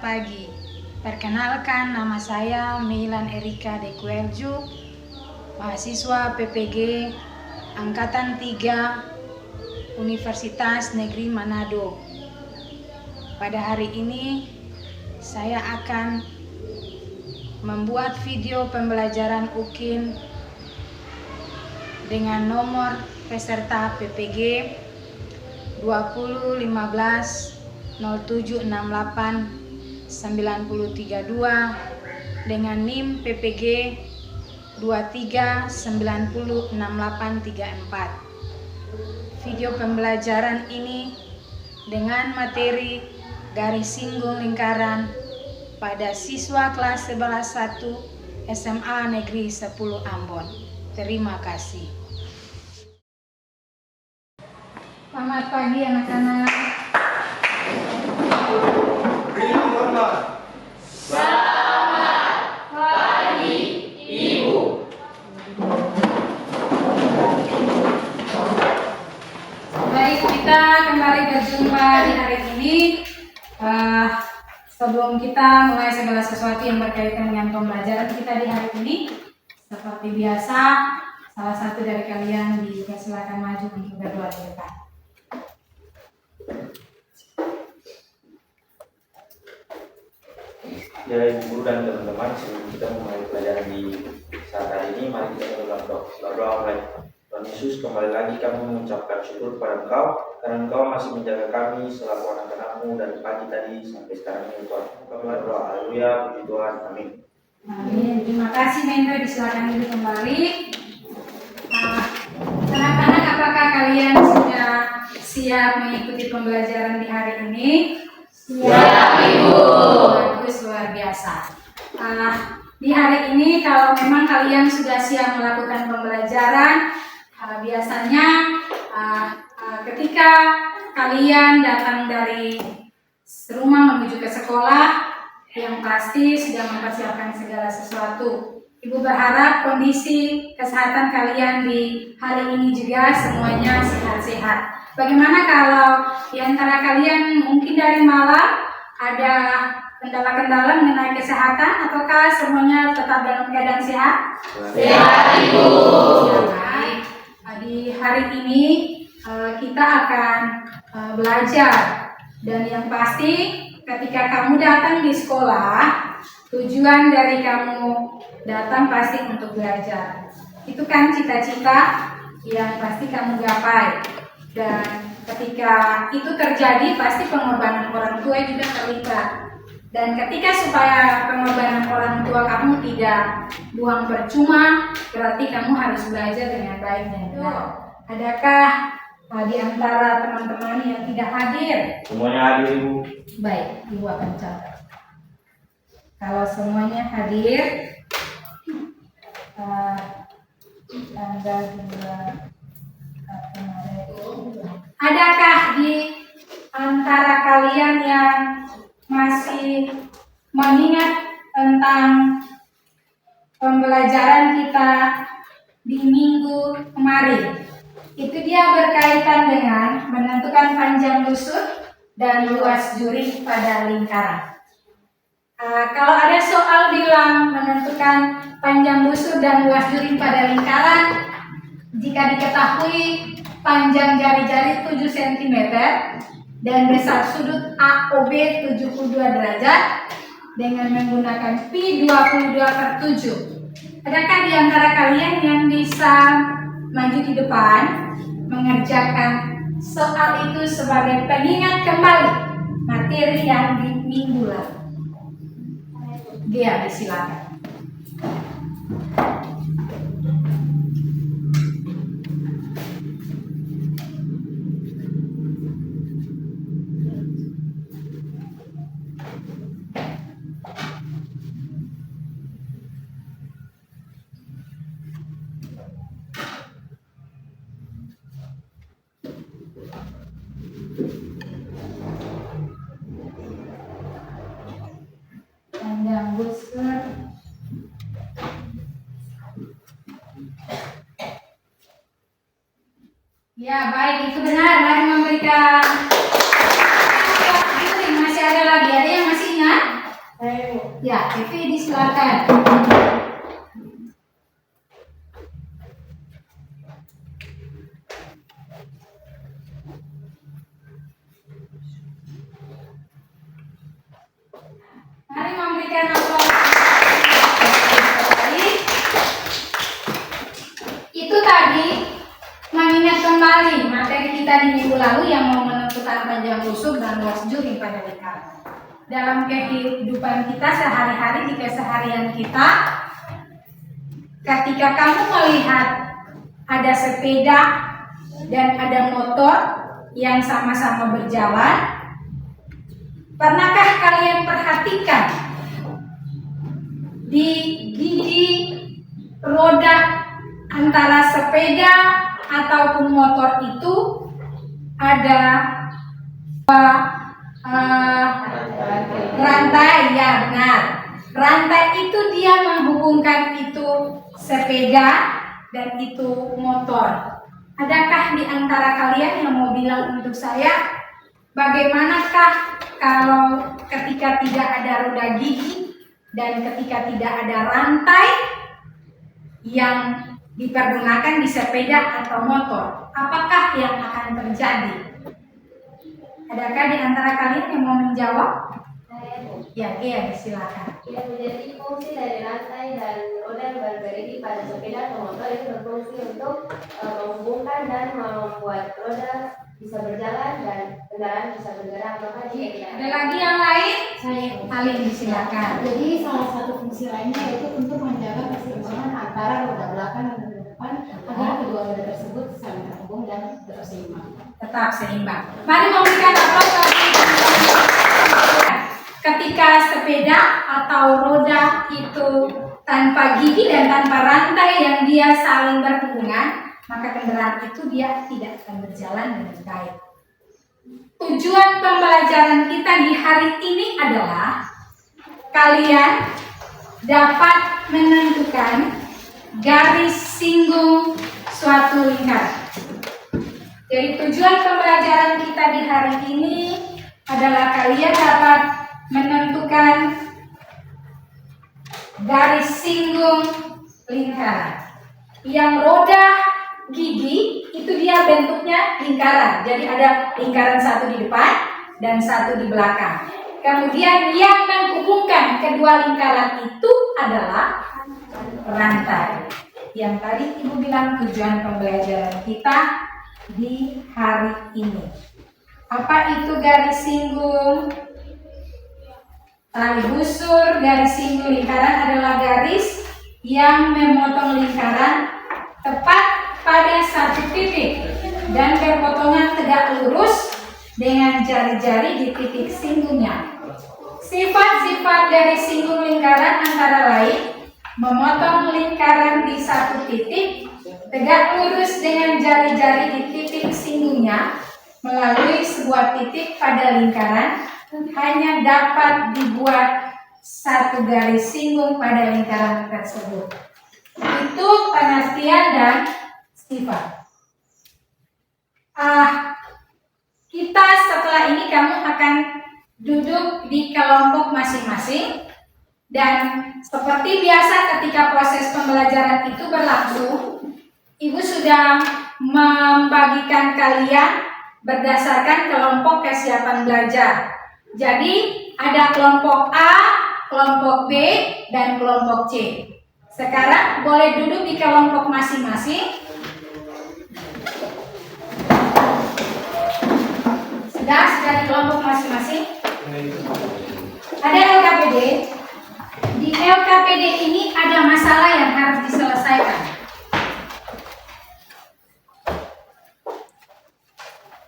Selamat pagi. Perkenalkan, nama saya Meilan Erika Dekuelju, mahasiswa PPG Angkatan 3 Universitas Negeri Manado. Pada hari ini saya akan membuat video pembelajaran UKIN dengan nomor peserta PPG 2015-0768-9032 dengan NIM PPG 23906834. Video pembelajaran ini dengan materi garis singgung lingkaran pada siswa kelas 11-1 SMA Negeri 10 Ambon. Terima kasih. Selamat pagi anak-anak. Selamat pagi, Ibu. Baik, kita kembali berjumpa di hari ini. Sebelum kita mulai segala sesuatu yang berkaitan dengan pembelajaran kita di hari ini, seperti biasa, salah satu dari kalian dipersilakan maju untuk berdoa di depan. Ya, Ibu Guru dan teman-teman, sebelum kita memulai pelajaran di saat hari ini, mari kita berdoa mulai. Tuhan Yesus, kembali lagi kami mengucapkan syukur kepada Engkau karena Engkau masih menjaga kami selaku anak-anak-Mu dari pagi tadi sampai sekarang ini, Tuhan. Kami berdoa, haleluya, puji Tuhan, amin. Amin. Terima kasih Mendra, disilakan dulu kembali. Anak-anak, apakah kalian sudah siap mengikuti pembelajaran di hari ini? Siap, Ibu. Bagus, luar biasa. Di hari ini kalau memang kalian sudah siap melakukan pembelajaran, biasanya ketika kalian datang dari rumah menuju ke sekolah, yang pasti sudah mempersiapkan segala sesuatu. Ibu berharap kondisi kesehatan kalian di hari ini juga semuanya sehat-sehat. Bagaimana kalau di antara kalian mungkin dari Malang ada kendala-kendala mengenai kesehatan, ataukah semuanya tetap dalam keadaan sehat? Sehat, Ibu. Baik. Di hari ini kita akan belajar, dan yang pasti ketika kamu datang di sekolah, tujuan dari kamu datang pasti untuk belajar. Itu kan cita-cita yang pasti kamu gapai. Dan ketika itu terjadi, pasti pengorbanan orang tua juga terlibat. Dan ketika supaya pengorbanan orang tua kamu tidak buang percuma, berarti kamu harus belajar dengan baik dan benar. Adakah di antara teman-teman yang tidak hadir? Semuanya hadir, Ibu. Baik, Ibu akan catat. Kalau semuanya hadir, tanggal 2 Maret. Adakah di antara kalian yang masih mengingat tentang pembelajaran kita di minggu kemarin? Itu dia berkaitan dengan menentukan panjang busur dan luas juri pada lingkaran. Kalau ada soal bilang menentukan panjang busur dan luas juri pada lingkaran, jika diketahui panjang jari-jari 7 cm dan besar sudut AOB 72 derajat dengan menggunakan pi 22/7. Adakah di antara kalian yang bisa maju di depan mengerjakan soal itu sebagai pengingat kembali materi yang di minggu lalu? Dia disilakan. Panjang busur ya, baik, itu benar. Mari memberikan. Masih ada lagi, ada yang masih ingat? Ya, Evi disilakan. Mari memberikan aplaus. Itu tadi mengingat kembali materi kita di minggu lalu yang mau menentukan panjang lusuk dan luas juring pada lingkaran. Dalam kehidupan kita sehari-hari, di keseharian kita, ketika kamu melihat ada sepeda dan ada motor yang sama-sama berjalan, pernahkah kalian perhatikan di gigi roda antara sepeda ataupun motor itu ada rantai? Ya benar, rantai itu dia menghubungkan itu sepeda dan itu motor. Adakah di antara kalian yang mau bilang untuk saya, bagaimanakah kalau ketika tidak ada roda gigi dan ketika tidak ada rantai yang dipergunakan di sepeda atau motor? Apakah yang akan terjadi? Adakah di antara kalian yang mau menjawab? Ya, silakan. Yang menjadi fungsi dari rantai dan roda yang berdiri pada sepeda atau motor itu berfungsi untuk menghubungkan dan membuat roda bisa berjalan dan kendaraan bisa bergerak. Ada lagi yang lain? Saya Alin, silakan. Jadi salah satu fungsi lainnya yaitu untuk menjaga keseimbangan antara roda belakang dan roda depan agar kedua roda tersebut saling terhubung dan tetap seimbang. Tetap seimbang. Mari memberikan aplaus bagi ketika sepeda atau roda itu tanpa gigi dan tanpa rantai yang dia saling berhubungan, maka kendaraan itu dia tidak akan berjalan dengan baik. Tujuan pembelajaran kita di hari ini adalah kalian dapat menentukan garis singgung suatu lingkaran. Jadi tujuan pembelajaran kita di hari ini adalah kalian dapat menentukan garis singgung lingkaran. Yang roda gigi itu dia bentuknya lingkaran. Jadi ada lingkaran satu di depan dan satu di belakang. Kemudian yang menghubungkan kedua lingkaran itu adalah rantai. Yang tadi Ibu bilang tujuan pembelajaran kita di hari ini. Apa itu garis singgung? Tali busur. Garis singgung lingkaran adalah garis yang memotong lingkaran tepat pada satu titik dan berpotongan tegak lurus dengan jari-jari di titik singgungnya. Sifat-sifat garis singgung lingkaran antara lain memotong lingkaran di satu titik, tegak lurus dengan jari-jari di titik singgungnya melalui sebuah titik pada lingkaran, hanya dapat dibuat satu garis singgung pada lingkaran tersebut. Itu pengertian dan sifat. Kita setelah ini kamu akan duduk di kelompok masing-masing, dan seperti biasa ketika proses pembelajaran itu berlangsung, Ibu sudah membagikan kalian berdasarkan kelompok kesiapan belajar. Jadi ada kelompok A, kelompok B, dan kelompok C. Sekarang boleh duduk di kelompok masing-masing. Sudah di kelompok masing-masing. Ada LKPD. Di LKPD ini ada masalah yang harus diselesaikan.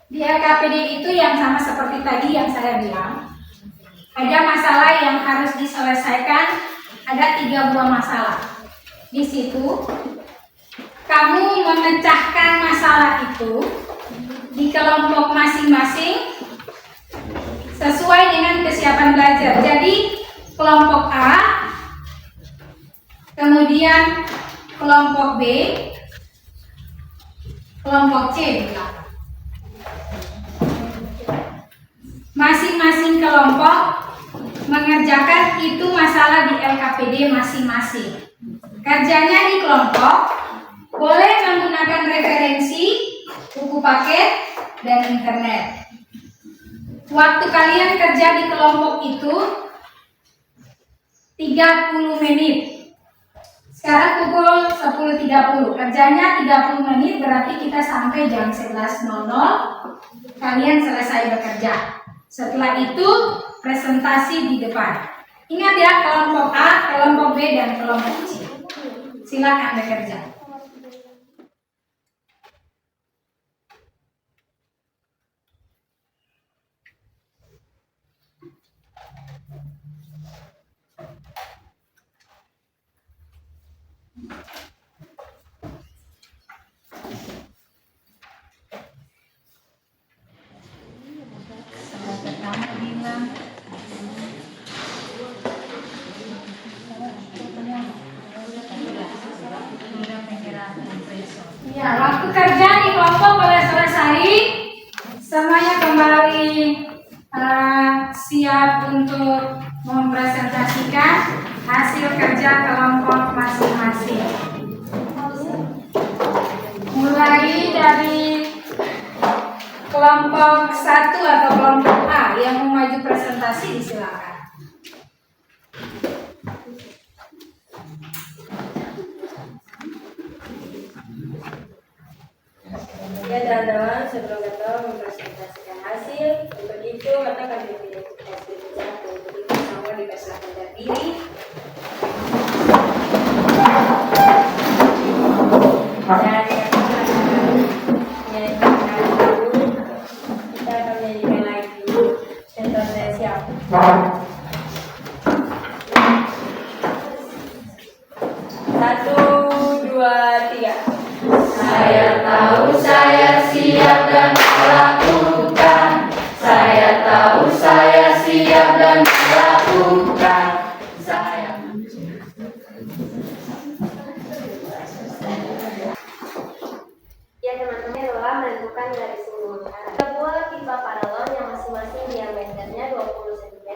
Di LKPD itu yang sama seperti tadi yang saya bilang, ada masalah yang harus diselesaikan, ada 3 buah masalah. Di situ, kamu memecahkan masalah itu di kelompok masing-masing sesuai dengan kesiapan belajar. Jadi, kelompok A, kemudian kelompok B, kelompok C. Masing-masing kelompok mengerjakan itu masalah di LKPD masing-masing. Kerjanya di kelompok, boleh menggunakan referensi, buku paket, dan internet. Waktu kalian kerja di kelompok itu 30 menit. Sekarang pukul 10.30. Kerjanya 30 menit berarti kita sampai jam 11.00. Kalian selesai bekerja. Setelah itu presentasi di depan. Ingat ya, kelompok A, kelompok B, dan kelompok C. Silakan bekerja. Pertama bilang ya, waktu kerja di kelompok boleh selesai. Semuanya kembali siap untuk mempresentasikan hasil kerja kelompok masing-masing. Mulai dari kelompok 1 atau kelompok A yang mau maju presentasi, silakan. Ya teman-teman, sebelum kita mempresentasikan hasil, untuk itu maka kami pilih satu. Untuk itu semua dipersilakan berdiri. Dan kita akan menyanyikan lagi. Contoh saya siap. 1, 2, 3. Saya tahu saya siap dan melakukan. Saya tahu saya siap dan melakukan. Ya teman-teman, telah menentukan garis lurus sebuah pipa paralon yang masing-masing diameternya 20 cm.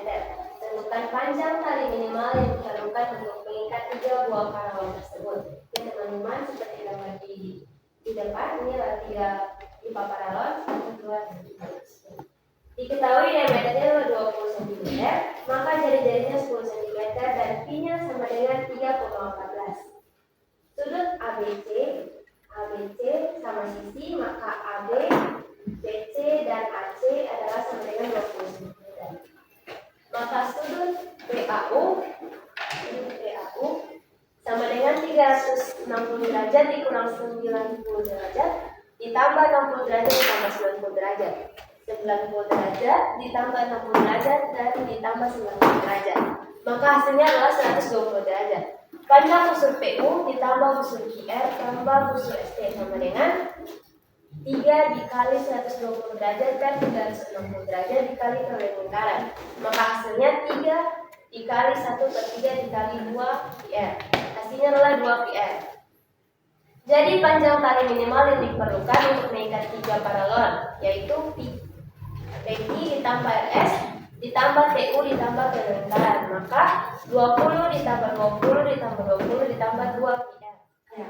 Tentukan panjang tali minimal yang diperlukan untuk mengikat 3 buah paralon tersebut. Ya teman-teman, seperti gambar di depan, ini adalah 3 pipa paralon, 1, 2, dan 3. Diketahui diameternya 20 cm, maka jari-jarinya 10 cm dan pi-nya sama dengan 3,14. Sudut ABC sama sisi, maka AB, BC, dan AC adalah sama dengan 20 cm. Maka sudut PAU sama dengan 360 derajat dikurang 90 derajat ditambah 60 derajat ditambah 90 derajat. 90 derajat ditambah 60 derajat dan ditambah 90 derajat. Maka hasilnya adalah 120 derajat. Panjang busur PU ditambah busur QR tambah busur ST sama dengan 3 dikali 120 derajat dan 360 derajat dikali kelengaran lingkaran. Maka hasilnya 3 dikali 1/3 dikali 2 PR. Hasilnya adalah 2 PR. Jadi panjang tali minimal yang diperlukan untuk mengikat 3 paralon yaitu PQ ditambah RS ditambah TU ditambah kelingkaran. Maka 20 ditambah 20 ditambah 20 ditambah 2 PR. Ya.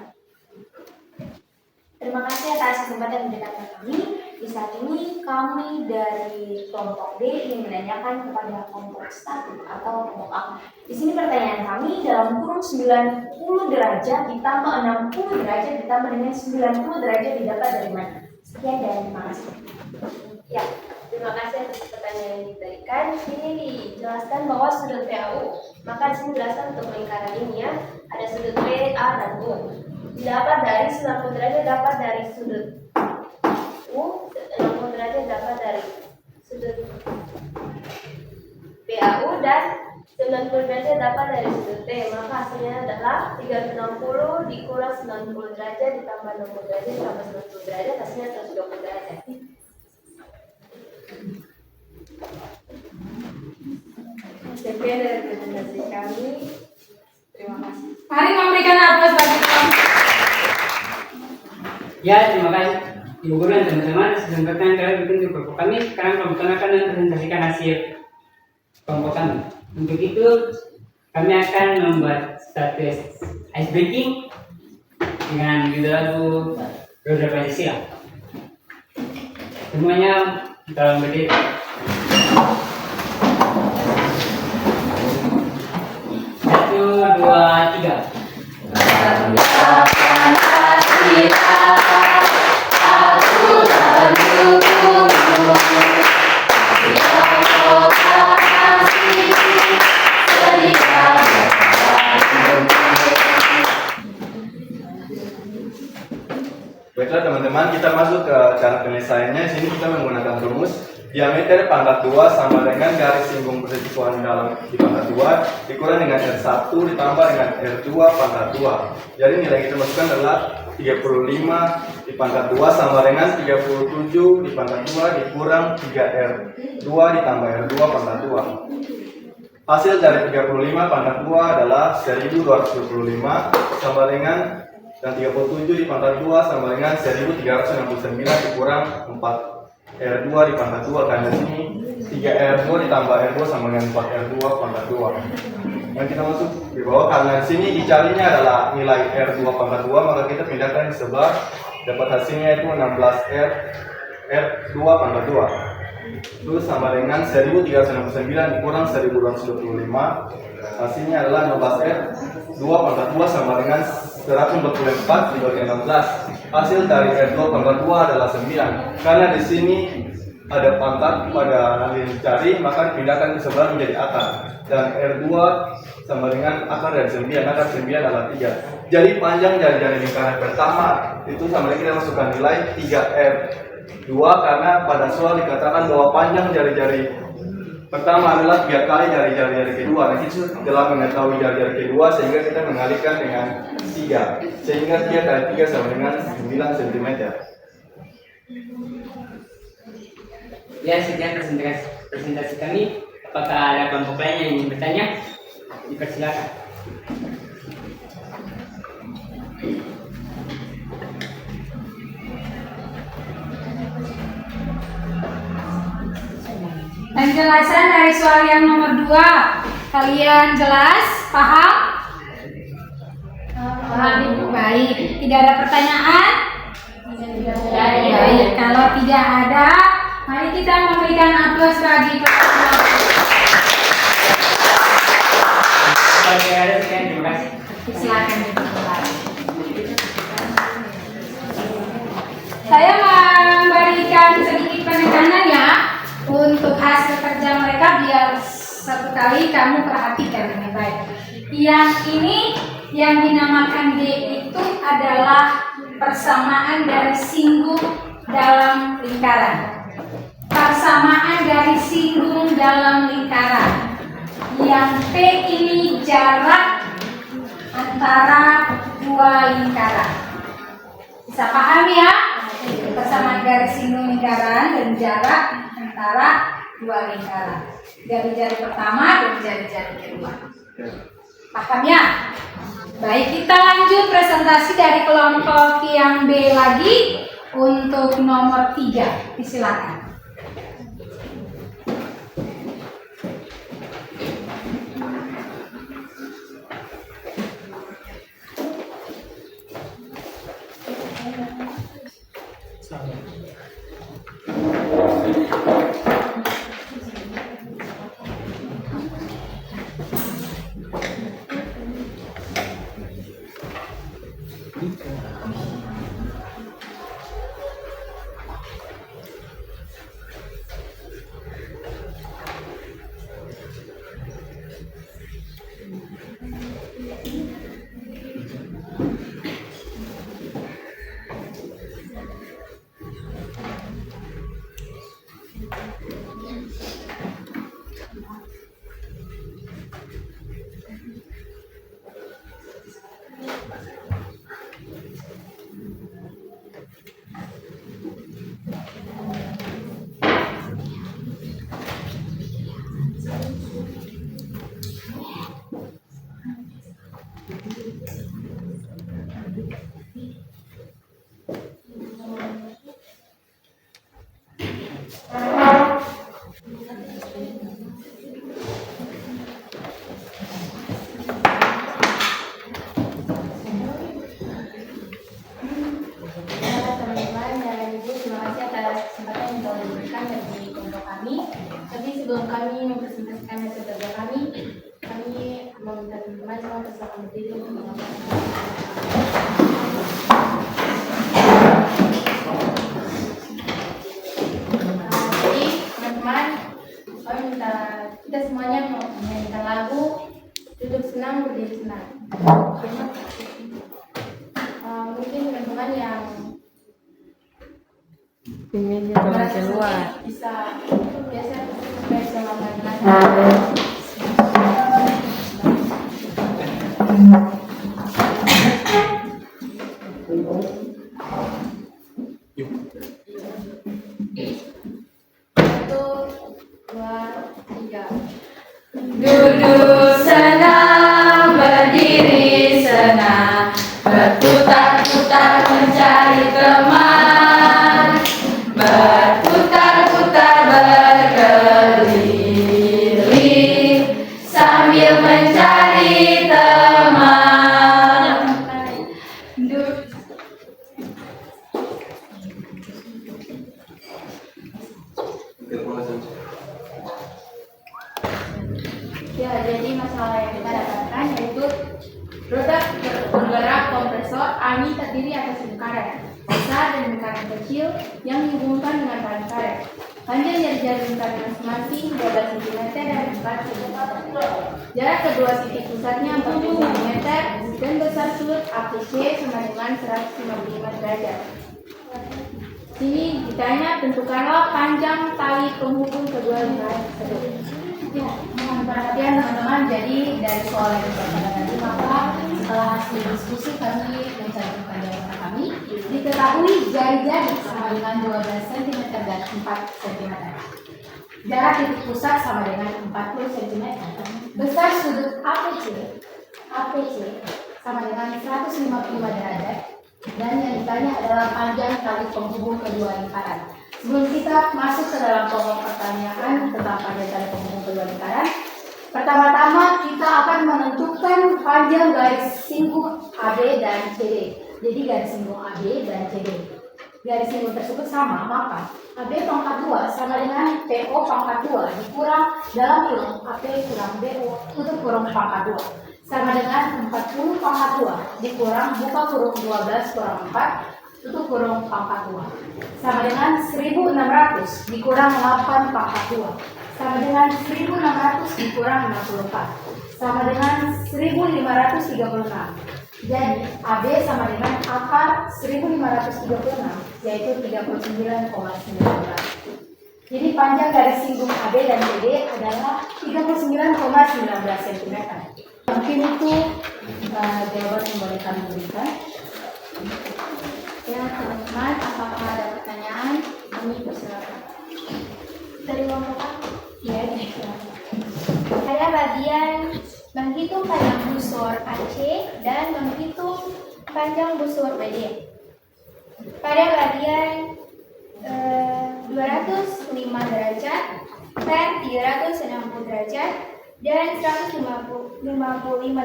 Terima kasih atas kesempatan yang diberikan kami. Di saat ini kami dari kelompok D ingin menanyakan kepada kelompok 1 atau kelompok A. Di sini pertanyaan kami, dalam kurung 90 derajat ditambah 60 derajat ditambah dengan 90 derajat didapat dari mana? Sekian dan terima kasih. Ya, terima kasih atas pertanyaan yang diberikan. Ini dijelaskan bahwa sudut PAU, maka di sini dijelaskan untuk lingkaran ini ya, ada sudut P, A, dan U. Didapat dari 90 derajat dapat dari sudut U, 60 derajat dapat dari sudut PAU, dan 90 derajat dapat dari sudut T. Maka hasilnya adalah 360 dikurang 90 derajat ditambah 60 derajat ditambah 90 derajat, hasilnya 120 derajat. Sekian dari presentasi kami. Terima kasih. Mari memberikan aplaus bagi kelompok. Ya, terima kasih Ibu Guru dan teman-teman. Kesempatan kalian bikin kelompok kami. Sekarang kelompok kami akan mempresentasikan hasil kelompok kami. Untuk itu, kami akan membuat satu ice breaking dengan judul lagu Roda Pancasila. Semuanya dalam berdiri. 1, 2, 3. Baiklah teman-teman, kita masuk ke cara penyelesaiannya. Di sini kita menggunakan rumus diameter pangkat 2 sama dengan garis singgung persiskuan dalam di pangkat 2 dikurang dengan R1 ditambah dengan R2 pangkat 2. Jadi nilai kita masukkan adalah 35 di pangkat 2 sama dengan 37 di pangkat 2 dikurang 3R2 ditambah R2 pangkat 2. Hasil dari 35 pangkat 2 adalah 1225 sama dengan, dan 37 di pangkat 2 sama dengan 1369 dikurang 4R2 di pangkat 2, karena di sini 3R2 ditambah R2 sama dengan 4R2 pangkat 2. Yang kita masuk di bawah, karena di sini dicarinya adalah nilai R2 pangkat 2, maka kita pindahkan di sebelah, dapat hasilnya itu 16R2 pangkat 2. Terus sama dengan 1369 dikurang 1225, hasilnya adalah 16R2 pangkat 2 sama dengan 144 dibagi 16. Hasil dari R2 pangkat 2 adalah 9. Karena di sini ada pangkat pada yang dicari, maka dipindahkan ke sebelah menjadi akar. Dan R2 sama dengan akar dari 9, akar 9 adalah 3. Jadi panjang jari-jari lingkaran pertama itu sama dengan kita masukkan nilai 3R2, karena pada soal dikatakan bahwa panjang jari-jari pertama adalah 3 kali jari-jari kedua. Nah, kita telah mengetahui jari-jari kedua sehingga kita mengalihkan dengan 3. Sehingga 3 kali 3 sama dengan 9 cm. Ya, sekian presentasi kami. Apakah ada kelompok lain yang ingin bertanya? Dipersilakan. Penjelasan dari soal yang nomor 2, kalian jelas? Paham? Paham. Baik, tidak ada pertanyaan? Baik, kalau tidak ada, mari kita memberikan aplaus bagi peserta. Kalau tidak ada, sekian, terima kasih. Silakan dimulai. Saya memberikan sedikit penekanan ya untuk hasil kerja mereka, biar satu kali kamu perhatikan dengan baik. Yang ini yang dinamakan D itu adalah persamaan dari singgung dalam lingkaran. Persamaan dari singgung dalam lingkaran. Yang P ini jarak antara dua lingkaran. Bisa paham ya? Persamaan garis singgung lingkaran dan jarak antara dua lingkaran. Jari-jari pertama dan jari-jari kedua. Paham ya? Baik, kita lanjut presentasi dari kelompok yang B lagi untuk nomor 3. Silakan. mempresentasikan hasil kerja kami meminta teman-teman semua bersilakan berdiri untuk menyampaikan. Jadi teman-teman, kami minta kita semuanya menyanyikan lagu Duduk Senang Berdiri Senang. Mungkin teman-teman yang Ingin merasa keluar bisa biasa supaya bisa melakukan satu, dua, tiga. Duduk senang, berdiri senang, berputar-putar mencari teman, berputar-putar berkeliling sambil mencari teman. Ya, jadi masalah yang kita dapatkan yaitu roda bergerak kompresor angin terdiri atas lingkaran besar dan lingkaran kecil yang dihubungkan dengan rangka karet. Panjang jari-jari lingkaran masing-masing 12 cm dan 4 cm. Jarak kedua titik pusatnya 40 cm dan besar sudut APC sama dengan 155 derajat. Sini ditanya tentukanlah panjang tali penghubung kedua lingkaran tersebut. Ya, mohon perhatian teman-teman. Jadi dari soal yang pada tadi maka setelah hasil diskusi kami mencantumkan jawaban kami. Diketahui jari-jari sama dengan 12 cm dan 4 cm. Jarak titik pusat sama dengan 40 cm. Besar sudut APC sama dengan 155 derajat. Dan yang ditanya adalah panjang tali penghubung kedua lingkaran. Sebelum kita masuk ke dalam pokok pertanyaan tentang panjang tali penghubung kedua lingkaran, pertama-tama kita akan menentukan panjang garis singgung AB dan CD. Jadi garis singgung AB dan CD. Garis singgung tersebut sama, maka AB pangkat 2 sama dengan PO pangkat 2 dikurang dalam kurung AP kurang BO tutup kurung pangkat 2 sama dengan 40 pangkat 2 dikurang buka kurung 12 kurang 4 tutup kurung pangkat 2 sama dengan 1600 dikurang 8 pangkat 2 sama dengan 1600 dikurang 64 sama dengan 1536. Jadi AB sama dengan akar 1536 yaitu 39,19. Jadi panjang garis singgung AB dan CD adalah 39,19 cm. Mungkin itu jawaban yang boleh kami berikan. Ya teman-teman, apakah ada pertanyaan? Kami persilakan. Dari Bapak. Ya, silakan. Pada bagian menghitung panjang busur AC dan menghitung panjang busur BD. Pada bagian 205 derajat per 360 derajat dan 155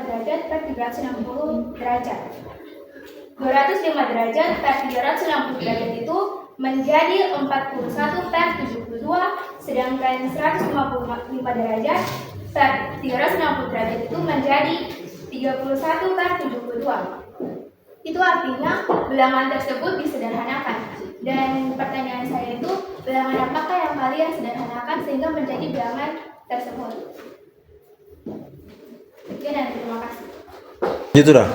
derajat per 360 derajat. 205 derajat per 360 derajat itu menjadi 41 per 72, sedangkan 155 derajat per 360 derajat itu menjadi 31 per 72. Itu artinya bilangan tersebut disederhanakan. Dan pertanyaan saya itu, bilangan apakah yang kalian sederhanakan sehingga menjadi bilangan tersebut? Oke, dan terima kasih. Itu dah.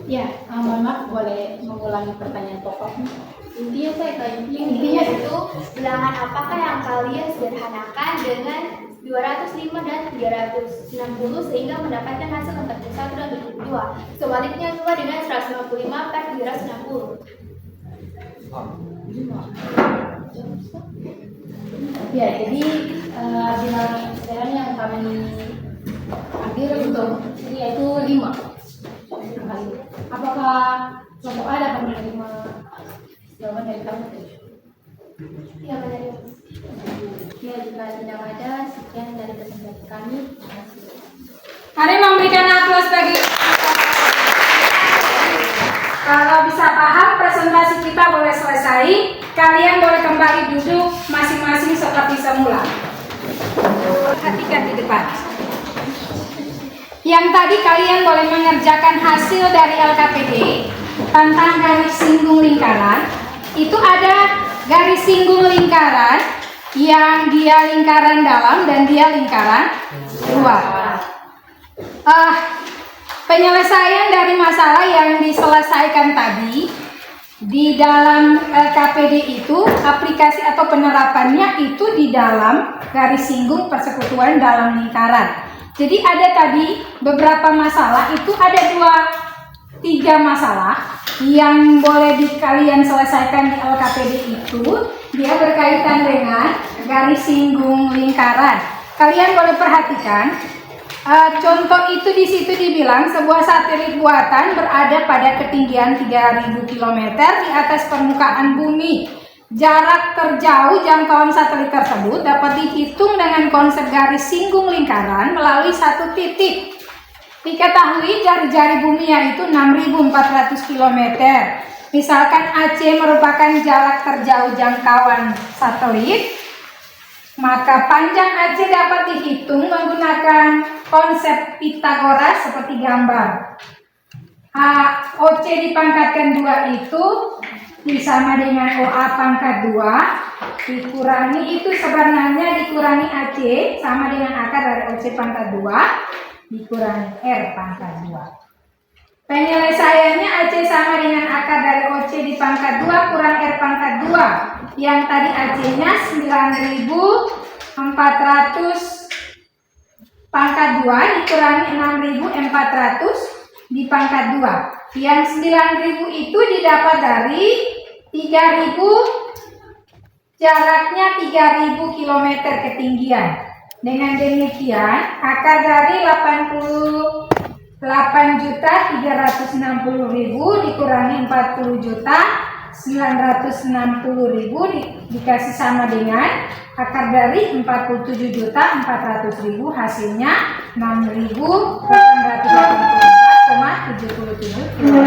Ya, mohon maaf, boleh mengulangi pertanyaan pokoknya. Intinya saya kayak Intinya itu, bilangan apakah yang kalian sederhanakan dengan 205 dan 360 sehingga mendapatkan hasil 41 dan 72. Sebaliknya juga dengan 155 per 360. Ya, jadi bilangan sekarang yang kami ambil untuk ini yaitu 5. Apakah kelompok A dapat menerima jawaban dari kamu? Ya, menerima. Ya, jika tidak ada, sekian dari presentasi kami. Terima kasih. Mari memberikan aplaus bagi. Kalau bisa paham presentasi kita boleh selesai, kalian boleh kembali duduk masing-masing seperti semula. Perhatikan di depan. Yang tadi kalian boleh mengerjakan hasil dari LKPD tentang garis singgung lingkaran. Itu ada garis singgung lingkaran yang dia lingkaran dalam dan dia lingkaran luar. Penyelesaian dari masalah yang diselesaikan tadi di dalam LKPD itu, aplikasi atau penerapannya itu di dalam garis singgung persekutuan dalam lingkaran. Jadi ada tadi beberapa masalah, itu ada 3 masalah yang boleh kalian selesaikan di LKPD itu. Dia berkaitan dengan garis singgung lingkaran. Kalian boleh perhatikan, contoh itu di situ dibilang sebuah satelit buatan berada pada ketinggian 3000 km di atas permukaan bumi. Jarak terjauh jangkauan satelit tersebut dapat dihitung dengan konsep garis singgung lingkaran melalui satu titik. Diketahui jari-jari bumi yaitu 6.400 km. Misalkan AC merupakan jarak terjauh jangkauan satelit, maka panjang AC dapat dihitung menggunakan konsep Pythagoras seperti gambar. OC dipangkatkan 2 itu sama dengan OA pangkat 2 dikurangi itu sebenarnya dikurangi AC sama dengan akar dari OC pangkat 2 dikurangi R pangkat 2. Penyelesaiannya AC sama dengan akar dari OC di pangkat 2 kurang R pangkat 2. Yang tadi AC-nya 9.400 pangkat 2 dikurangi 6.400 di pangkat 2. Yang 9.000 itu didapat dari 3.000, jaraknya 3.000 km ketinggian. Dengan demikian, akar dari 88.360.000 dikurangi 40.960.000 dikasih sama dengan akar dari 47.400.000, hasilnya 6.884,77 km.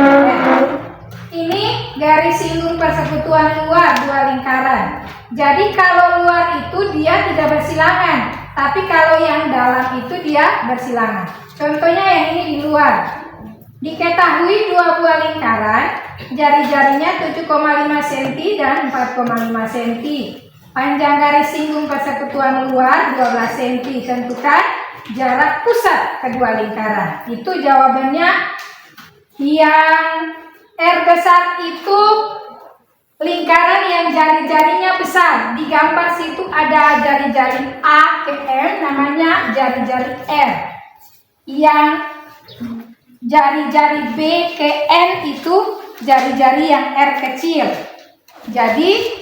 Ini garis singgung persekutuan luar 2 lingkaran. Jadi kalau luar itu dia tidak bersilangan, tapi kalau yang dalam itu dia bersilangan. Contohnya yang ini di luar. Diketahui 2 buah lingkaran, jari-jarinya 7,5 cm dan 4,5 cm. Panjang garis singgung persekutuan luar 12 cm. Tentukan jarak pusat kedua lingkaran. Itu jawabannya. Yang R besar itu lingkaran yang jari-jarinya besar. Di gambar situ ada jari-jari A ke M, namanya jari-jari R. Yang jari-jari B ke N itu jari-jari yang R kecil. Jadi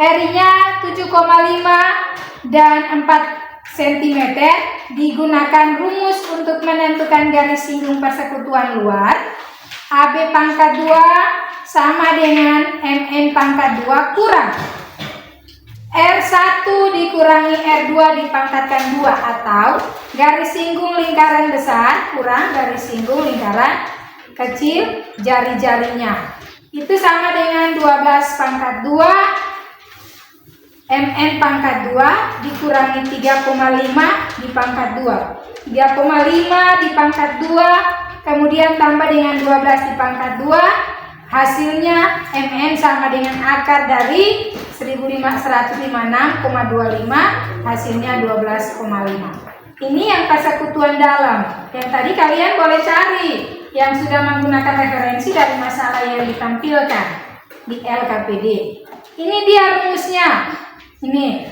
R-nya 7,5 dan 4 cm. Digunakan rumus untuk menentukan garis singgung persekutuan luar. AB pangkat 2 sama dengan MN pangkat 2 kurang R1 dikurangi R2 dipangkatkan 2, atau garis singgung lingkaran besar kurang garis singgung lingkaran kecil jari-jarinya. Itu sama dengan 12 pangkat 2 MN pangkat 2 dikurangi 3,5 di pangkat 2. 3,5 di pangkat 2 kemudian tambah dengan 12 di pangkat 2, hasilnya MN sama dengan akar dari 1.156,25, hasilnya 12,5. Ini yang persekutuan dalam. Yang tadi kalian boleh cari yang sudah menggunakan referensi dari masalah yang ditampilkan di LKPD. Ini dia rumusnya. Ini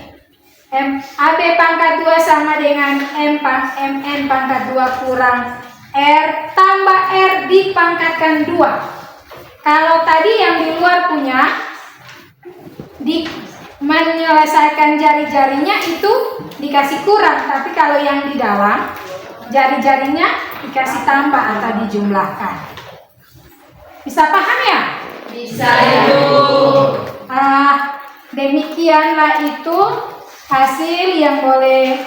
AB pangkat 2 sama dengan MN pangkat 2 kurang R tambah R dipangkatkan 2. Kalau tadi yang di luar punya menyelesaikan jari-jarinya itu dikasih kurang, tapi kalau yang di dalam jari-jarinya dikasih tambah atau dijumlahkan. Bisa paham ya? Bisa, Ibu. Demikianlah itu hasil yang boleh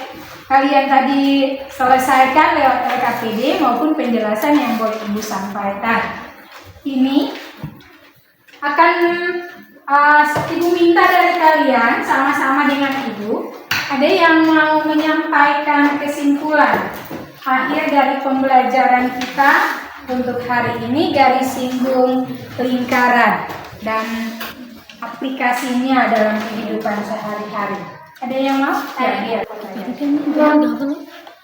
kalian tadi selesaikan lewat LKPD maupun penjelasan yang boleh Ibu sampaikan. Ini akan Ibu minta dari kalian sama-sama dengan Ibu Ada yang mau menyampaikan kesimpulan akhir dari pembelajaran kita untuk hari ini, garis singgung lingkaran dan aplikasinya dalam kehidupan sehari-hari. Ada yang mau? Ya.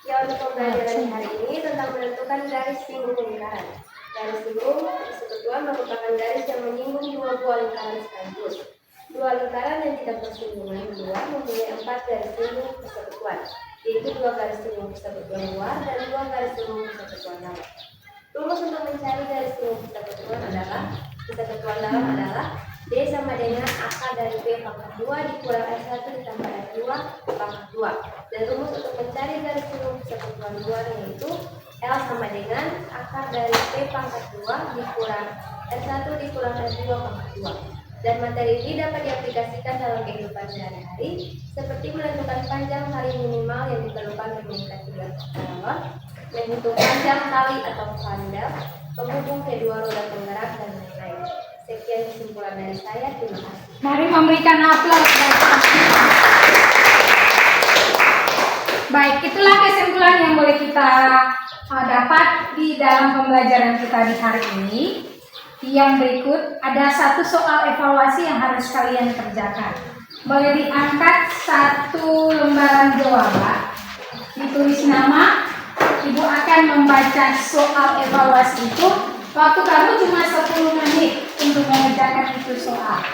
Ya, untuk pembelajaran hari ini tentang menentukan garis singgung lingkaran. Garis singgung persekutuan merupakan garis yang menyinggung dua buah lingkaran sekaligus. Dua lingkaran yang tidak bersinggungan dua mempunyai 4 garis singgung persekutuan, yaitu 2 garis singgung persekutuan luar dan 2 garis singgung persekutuan dalam. Rumus untuk mencari garis singgung persekutuan dalam adalah D sama dengan akar dari P pangkat 2 dikurang R1 ditambah R2 pangkat 2. Dan rumus untuk mencari garis singgung persekutuan luar yaitu L sama dengan akar dari P pangkat 2 dikurang R1 dikurang R2 pangkat 2. Dan materi ini dapat diaplikasikan dalam kehidupan sehari-hari seperti menentukan panjang hari minimal yang diperlukan untuk mengikat 3 calon, menghitung panjang tali atau vandal, penghubung kedua roda penggerak dan lain-lain. Sekian kesimpulan dari saya, terima kasih. Mari memberikan aplaus. Baik, itulah kesimpulan yang boleh kita dapat di dalam pembelajaran kita di hari ini. Yang berikut ada satu soal evaluasi yang harus kalian kerjakan. Boleh diangkat satu lembaran jawaban, ditulis nama. Ibu akan membaca soal evaluasi itu. Waktu kamu cuma 10 menit untuk mengerjakan itu soal.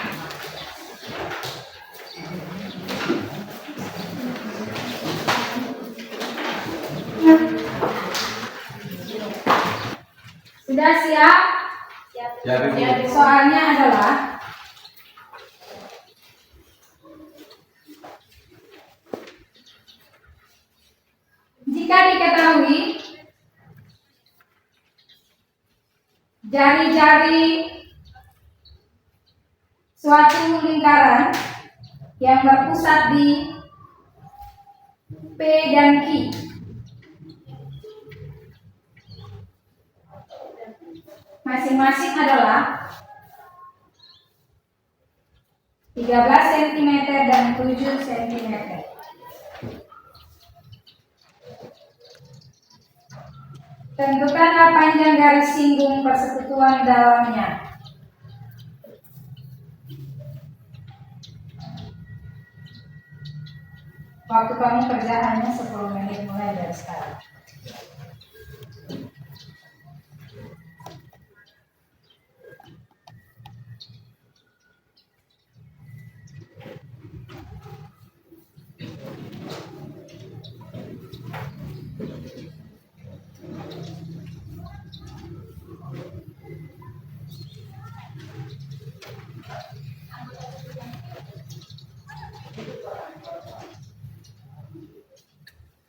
Sudah siap? Ya, Ibu. Soalnya adalah jika diketahui jari-jari suatu lingkaran yang berpusat di P dan Q masing-masing adalah 13 cm dan 7 cm. Tentukanlah panjang garis singgung persekutuan dalamnya. Waktu kamu kerjaannya 10 menit mulai dari sekarang.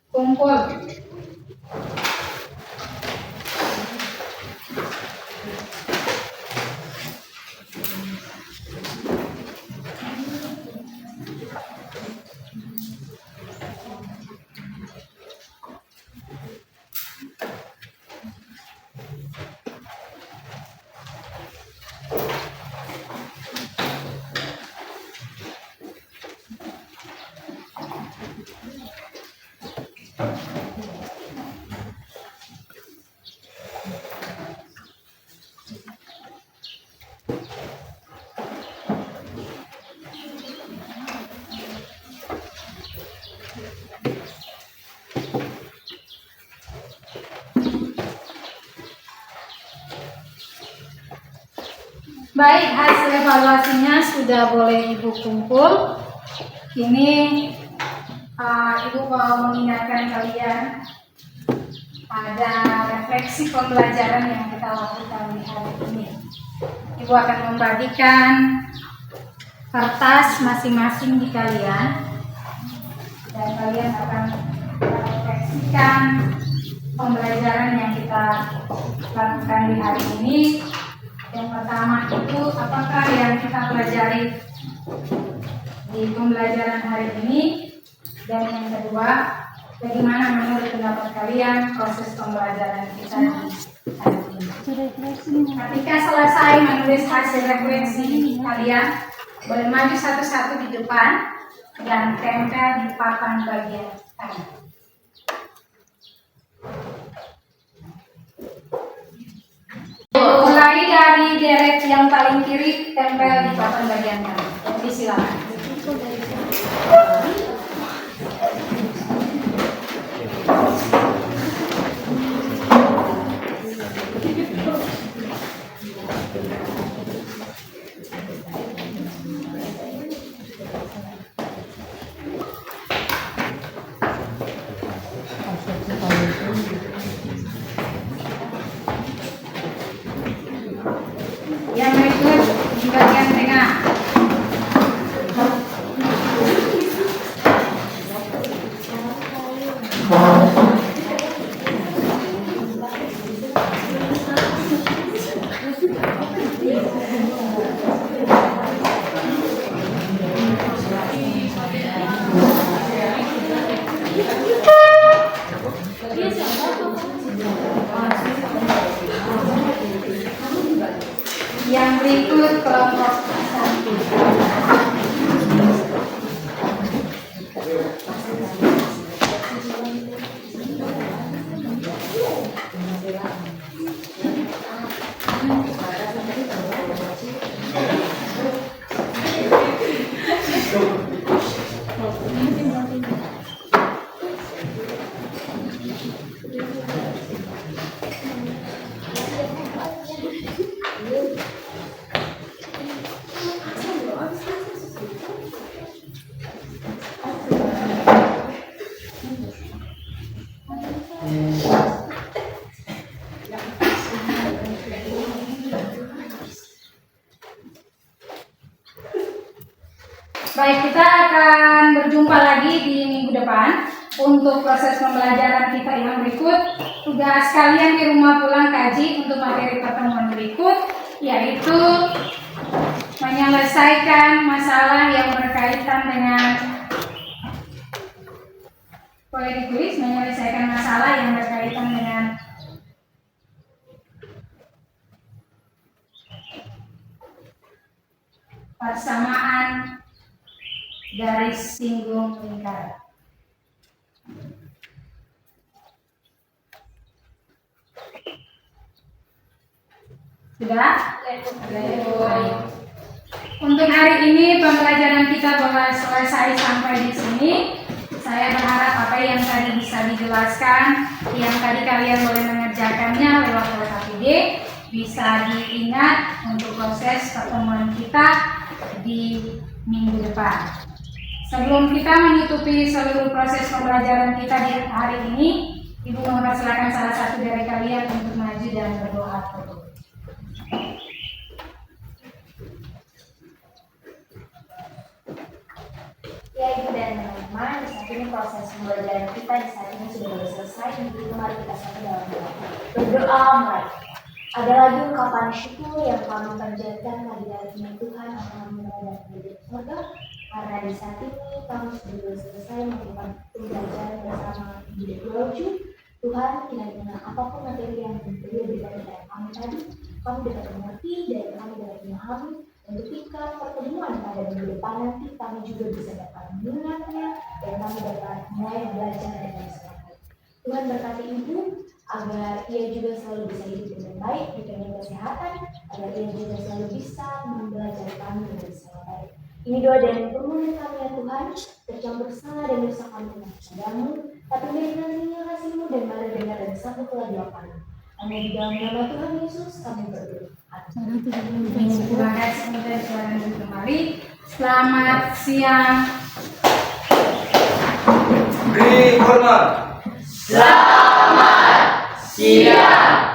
Kumpul. Baik, hasil evaluasinya sudah boleh Ibu kumpul. Ini Ibu mau mengingatkan kalian ada refleksi pembelajaran yang kita lakukan di hari ini. Ibu akan membagikan kertas masing-masing di kalian dan kalian akan merefleksikan pembelajaran yang kita lakukan di hari ini. Yang pertama itu, apakah yang kita pelajari di pembelajaran hari ini? Dan yang kedua, bagaimana menurut pendapat kalian proses pembelajaran kita di hari ini? Ketika selesai menulis hasil refleksi kalian, boleh maju satu-satu di depan. dan tempel di papan bagian kanan. Mulai dari deret yang paling kiri, tempel di papan bagian kanan. Jadi silakan. Yang berikut di bagian tengah. Yang berikut kelompok satu. Baik, kita akan berjumpa lagi di minggu depan untuk proses pembelajaran kita yang berikut. Tugas kalian di rumah pulang kaji untuk materi pertemuan berikut, yaitu menyelesaikan masalah yang berkaitan dengan, boleh ditulis, menyelesaikan masalah yang berkaitan dengan persamaan garis singgung lingkaran. Sudah? Baik. Untuk hari ini pembelajaran kita telah selesai sampai di sini. Saya berharap apa yang tadi bisa dijelaskan, yang tadi kalian boleh mengerjakannya lewat LKPD, bisa diingat untuk proses pertemuan kita di minggu depan. Sebelum kita menutupi seluruh proses pembelajaran kita di hari ini, Ibu mempersilakan salah satu dari kalian untuk maju dan berdoa. Ya Ibu dan teman-teman, saat ini proses pembelajaran kita di saat ini sudah selesai. Jadi mari kita satu dalam doa. Berdoa mulai. Ada lagi ungkapan syukur yang kami panjatkan hadiratnya Tuhan akan mendapat hidup surga. Karena di saat ini kami sudah selesai melakukan pembelajaran bersama Ibu Roju. Tuhan, kiranya apapun materi yang diberikan kepada kami tadi, kami dapat mengerti dan kami dapat memahami. Dan ketika pertemuan pada minggu depan nanti, kami juga bisa dapat mendengarnya dan kami dapat mulai belajar dengan semangat. Tuhan berkati Ibu agar ia juga selalu bisa hidup dengan baik, diberikan kesehatan, agar ia juga selalu bisa membelajar kami dengan sangat baik. Ini doa dan permohonan kami ya Tuhan, tercampur salah dan dosa kami dengan padamu, tapi dari nantinya kasih-Mu dan mari dengar dan sambut doa kami. Amin. Di dalam nama Tuhan Yesus kami berdoa. Terima kasih sudah silakan kembali. Selamat siang. Beri hormat. Selamat siang.